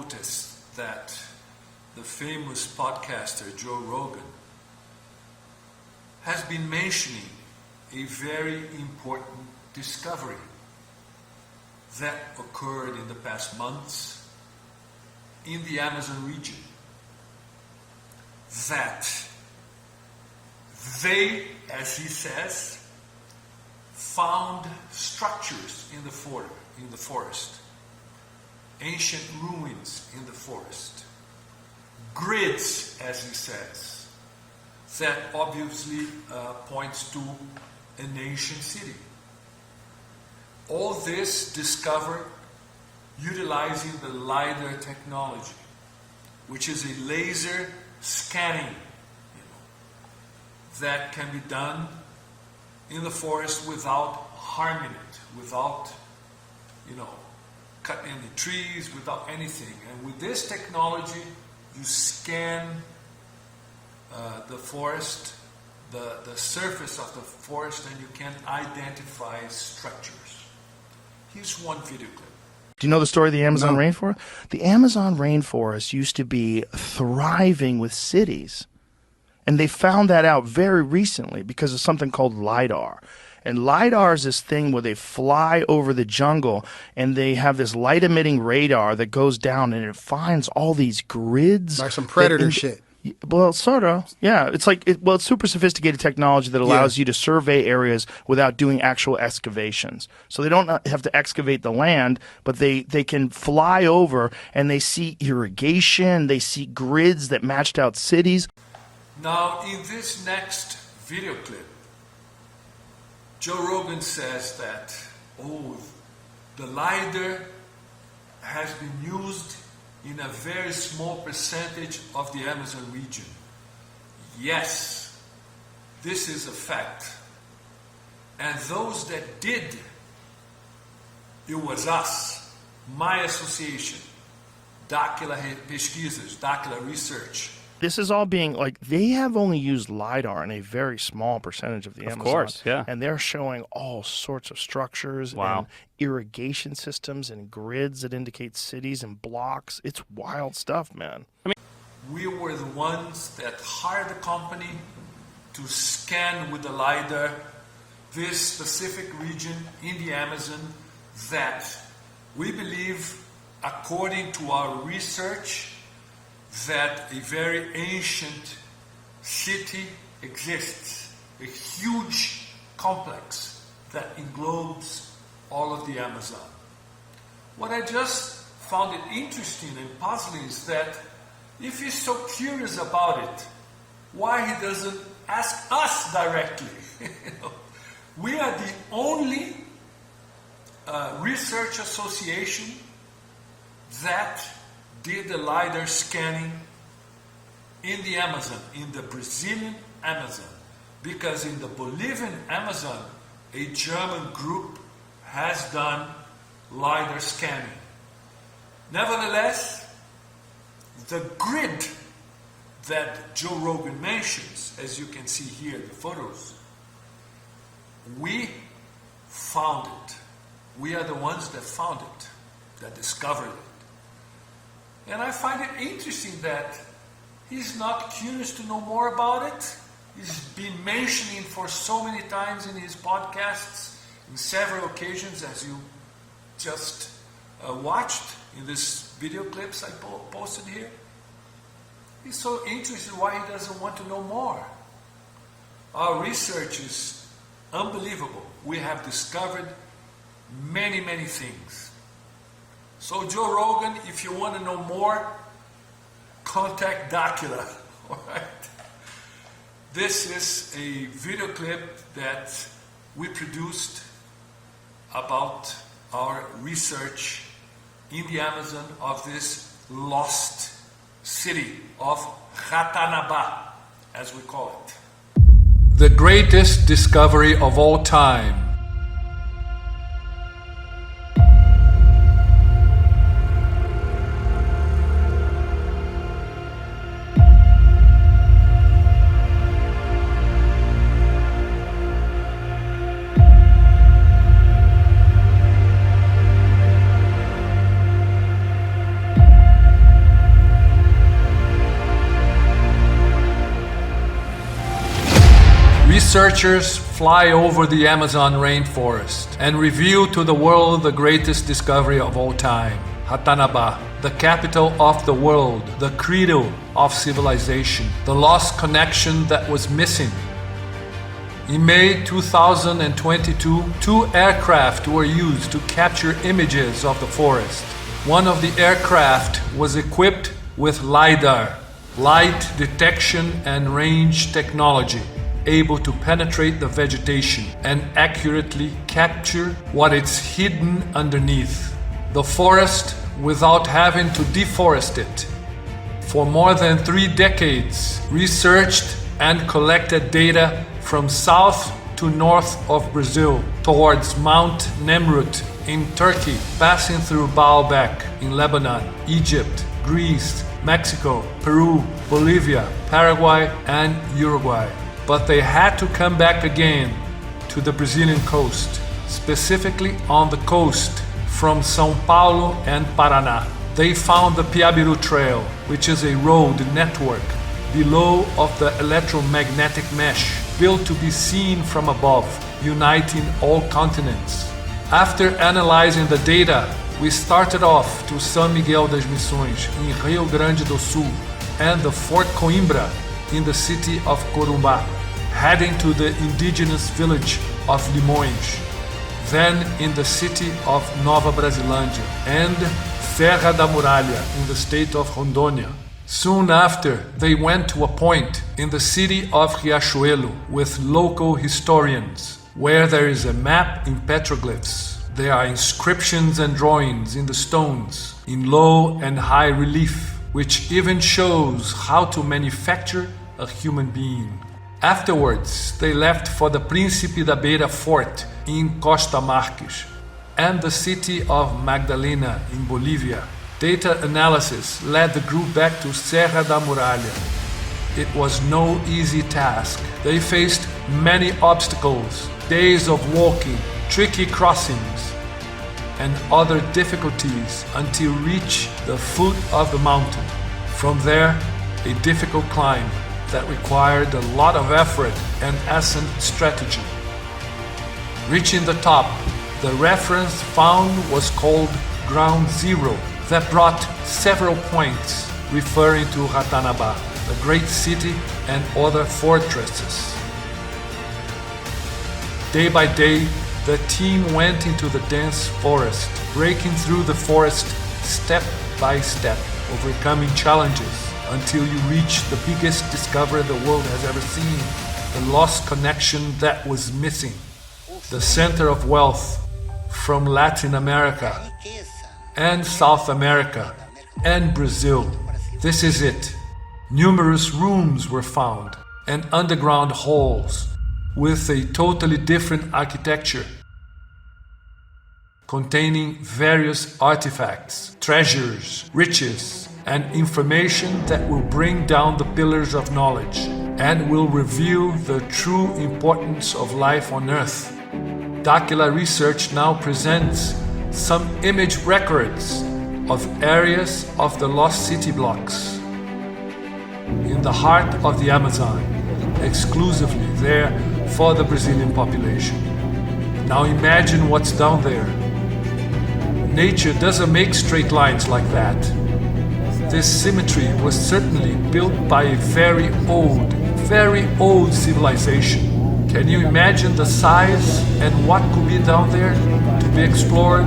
noticed that the famous podcaster Joerogan has been mentioning a very important discovery that occurred in the past months in the Amazon region. That they, as he says, found structures in the forest, ancient ruins in the forest, grids, as he says, that obviously points to an ancient city. All this discovered utilizing the LiDAR technology, which is a laser scanning, that can be done in the forest without harming it, without, cutting any trees, without anything. And with this technology, you scan the forest, the surface of the forest, and you can identify structures. Here's one video clip. Do you know the story of the Amazon rainforest? The Amazon rainforest used to be thriving with cities. And they found that out very recently because of something called LiDAR. And LiDAR is this thing where they fly over the jungle and they have this light-emitting radar that goes down and it finds all these grids. Like some predator shit. Well, sort of. Yeah. It's like, it's super sophisticated technology that allows you to survey areas without doing actual excavations. So they don't have to excavate the land, but they can fly over and they see irrigation, they see grids that matched out cities. Now, in this next video clip, Joerogan says that, the LiDAR has been used in a very small percentage of the Amazon region. Yes, this is a fact. And those that did, it was us, my association, Dakila Pesquisas, Dakila Research. This is all being, they have only used LiDAR in a very small percentage of the Amazon. Of course, yeah. And they're showing all sorts of structures and irrigation systems and grids that indicate cities and blocks. It's wild stuff, man. We were the ones that hired the company to scan with the LiDAR this specific region in the Amazon that we believe, according to our research, that a very ancient city exists, a huge complex that englobes all of the Amazon. What I just found it interesting and puzzling is that if he's so curious about it, why he doesn't ask us directly? We are the only research association that did the LiDAR scanning in the Amazon, in the Brazilian Amazon, because in the Bolivian Amazon, a German group has done LiDAR scanning. Nevertheless, the grid that Joerogan mentions, as you can see here, the photos, we found it. We are the ones that found it, that discovered it. And I find it interesting that he's not curious to know more about it. He's been mentioning for so many times in his podcasts, in several occasions, as you just watched in this video clips I posted here. He's so interested why he doesn't want to know more. Our research is unbelievable. We have discovered many, many things. So Joerogan, if you want to know more, contact Dakila. All right. This is a video clip that we produced about our research in the Amazon of this lost city of Ratanabá, as we call it. The greatest discovery of all time. researchers fly over the Amazon rainforest and reveal to the world the greatest discovery of all time. Ratanabá, the capital of the world, the cradle of civilization, the lost connection that was missing. In May 2022, 2 aircraft were used to capture images of the forest. One of the aircraft was equipped with LiDAR, light detection and range technology, able to penetrate the vegetation and accurately capture what is hidden underneath the forest without having to deforest it. For more than 3 decades, researched and collected data from south to north of Brazil towards Mount Nemrut in Turkey, passing through Baalbek in Lebanon, Egypt, Greece, Mexico, Peru, Bolivia, Paraguay, and Uruguay. But they had to come back again to the Brazilian coast, specifically on the coast from São Paulo and Paraná. They found the Piabiru Trail, which is a road network below of the electromagnetic mesh, built to be seen from above, uniting all continents. After analyzing the data, we started off to São Miguel das Missões in Rio Grande do Sul and the Fort Coimbra in the city of Corumbá, heading to the indigenous village of Limões, then in the city of Nova Brasilândia and Serra da Muralha in the state of Rondônia. Soon after, they went to a point in the city of Riachuelo with local historians, where there is a map in petroglyphs. There are inscriptions and drawings in the stones, in low and high relief, which even shows how to manufacture a human being. Afterwards, they left for the Príncipe da Beira Fort in Costa Marques and the city of Magdalena in Bolivia. Data analysis led the group back to Serra da Muralha. It was no easy task. They faced many obstacles, days of walking, tricky crossings, and other difficulties until reach the foot of the mountain. From there, a difficult climb that required a lot of effort and ascent strategy. Reaching the top, the reference found was called Ground Zero, that brought several points referring to Ratanabá, the great city and other fortresses. Day by day, the team went into the dense forest, breaking through the forest step by step, overcoming challenges until you reach the biggest discovery the world has ever seen, the lost connection that was missing, the center of wealth from Latin America and South America and Brazil. This is it. Numerous rooms were found and underground halls with a totally different architecture, containing various artifacts, treasures, riches, and information that will bring down the pillars of knowledge and will reveal the true importance of life on Earth. Dakila Research now presents some image records of areas of the lost city blocks in the heart of the Amazon, exclusively there for the Brazilian population. Now imagine what's down there. Nature doesn't make straight lines like that. This symmetry was certainly built by a very old civilization. Can you imagine the size and what could be down there to be explored?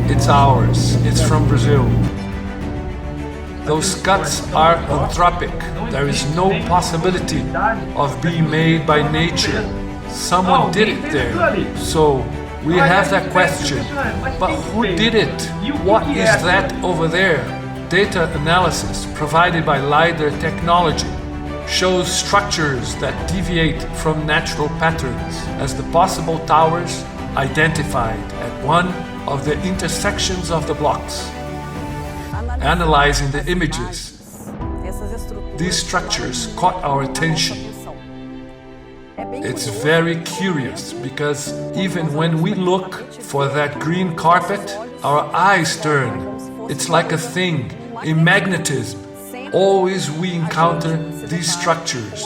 It's ours. It's from Brazil. Those cuts are anthropic. There is no possibility of being made by nature. Someone did it there. So we have that question. But who did it? What is that over there? Data analysis provided by LiDAR technology shows structures that deviate from natural patterns as the possible towers identified at one of the intersections of the blocks. Analyzing the images, these structures caught our attention. It's very curious because even when we look for that green carpet, our eyes turn. It's like a thing, a magnetism. Always we encounter these structures.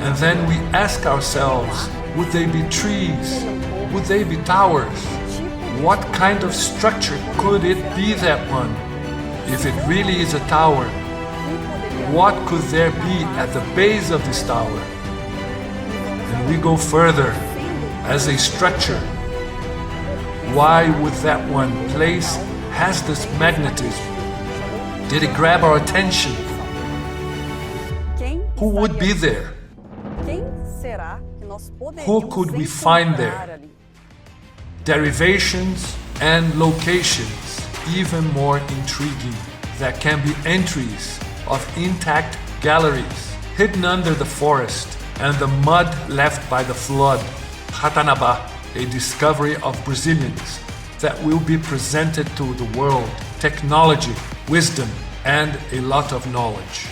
And then we ask ourselves, would they be trees? Would they be towers? What kind of structure could it be, that one? If it really is a tower, what could there be at the base of this tower? And we go further, as a structure. Why would that one place has this magnetism? Did it grab our attention? Who would be there? Who could we find there? Derivations and locations, even more intriguing. There can be entries of intact galleries hidden under the forest and the mud left by the flood. Ratanabá, a discovery of Brazilians that will be presented to the world. Technology, wisdom, and a lot of knowledge.